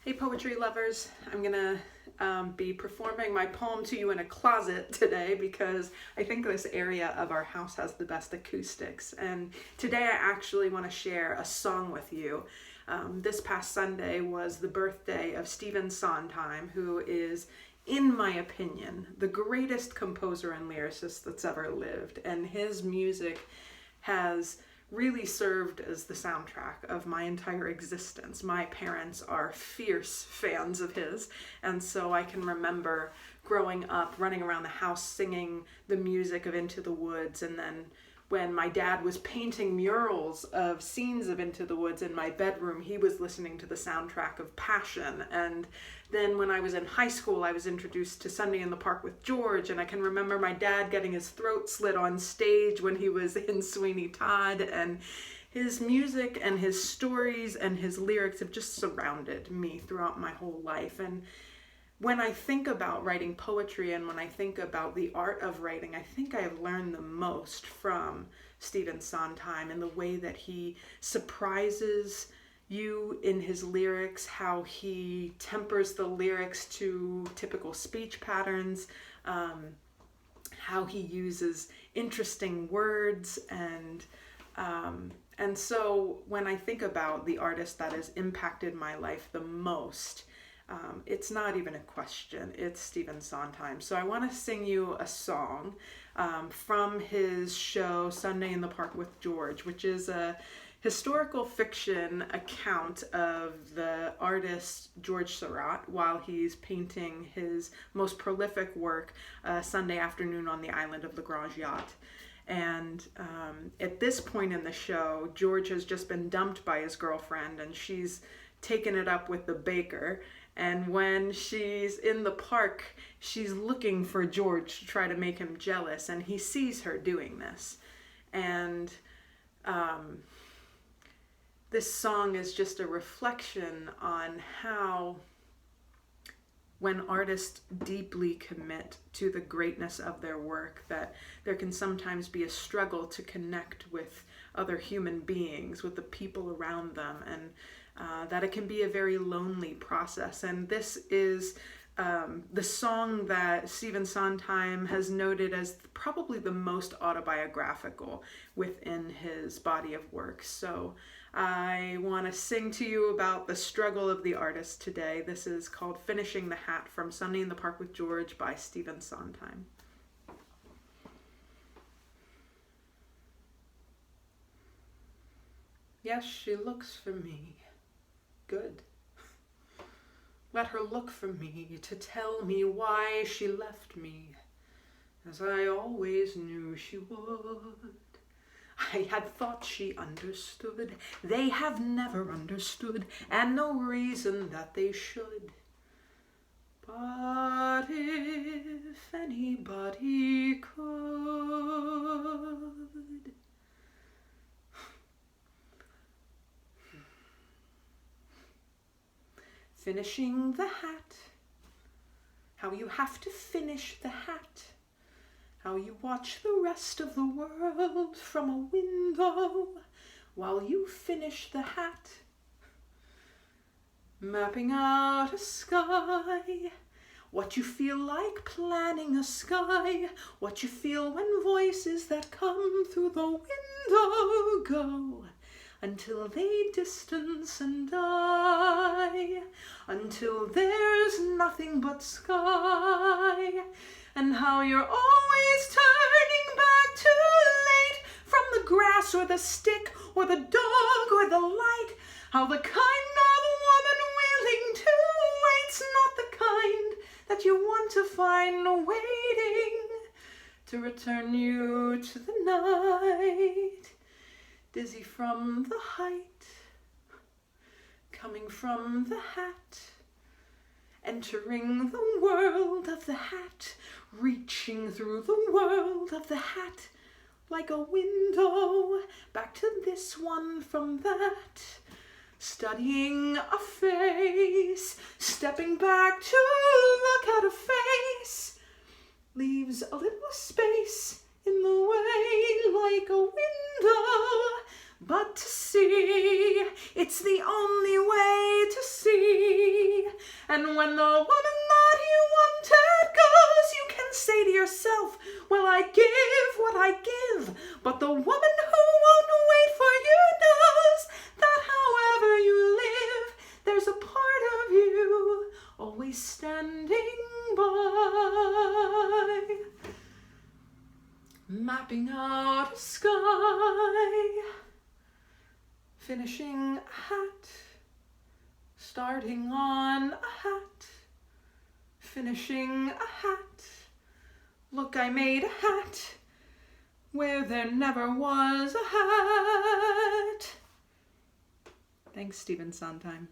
Hey poetry lovers, I'm gonna be performing my poem to you in a closet today because I think this area of our house has the best acoustics, and today I actually want to share a song with you. This past Sunday was the birthday of Sondheim, who is, in my opinion, the greatest composer and lyricist that's ever lived, and his music has really served as the soundtrack of my entire existence. My parents are fierce fans of his, and so I can remember growing up running around the house singing the music of Into the Woods, and then when my dad was painting murals of scenes of Into the Woods in my bedroom, he was listening to the soundtrack of Passion. And then when I was in high school, I was introduced to Sunday in the Park with George, and I can remember my dad getting his throat slit on stage when he was in Sweeney Todd, and his music and his stories and his lyrics have just surrounded me throughout my whole life. And when I think about writing poetry and when I think about the art of writing, I think I have learned the most from Stephen Sondheim in the way that he surprises you in his lyrics, how he tempers the lyrics to typical speech patterns, how he uses interesting words, and so when I think about the artist that has impacted my life the most, it's not even a question, it's Stephen Sondheim. So I want to sing you a song from his show Sunday in the Park with George, which is a historical fiction account of the artist George Seurat while he's painting his most prolific work, Sunday Afternoon on the Island of the Grand Yacht. And at this point in the show, George has just been dumped by his girlfriend, and she's taken it up with the baker. And when she's in the park, she's looking for George to try to make him jealous, and he sees her doing this. And this song is just a reflection on how, when artists deeply commit to the greatness of their work, that there can sometimes be a struggle to connect with other human beings, with the people around them, and that it can be a very lonely process. And this is the song that Stephen Sondheim has noted as probably the most autobiographical within his body of work. So I want to sing to you about the struggle of the artist today. This is called Finishing the Hat from Sunday in the Park with George by Stephen Sondheim. Yes, she looks for me. Good. Let her look for me to tell me why she left me, as I always knew she would. I had thought she understood. They have never understood, and no reason that they should. But if anybody could, finishing the hat, how you have to finish the hat, how you watch the rest of the world from a window while you finish the hat, mapping out a sky, what you feel like planning a sky, what you feel when voices that come through the window go, until they distance and die, until there's nothing but sky, and how you're always turning back too late from the grass or the stick or the dog or the light, how the kind of woman willing to wait's not the kind that you want to find waiting to return you to the night. Dizzy from the height, coming from the hat, entering the world of the hat, reaching through the world of the hat, like a window, back to this one from that, studying a face, stepping back to look at a face, leaves a little space in the way like a window, but to see, it's the only way to see And when the woman that you wanted goes, you can say to yourself, well, I give what I give. But the woman who won't wait for you knows that however you live, there's a part of you always standing by, mapping out a sky, finishing a hat, starting on a hat, finishing a hat. Look, I made a hat where there never was a hat. Thanks, Stephen Sondheim.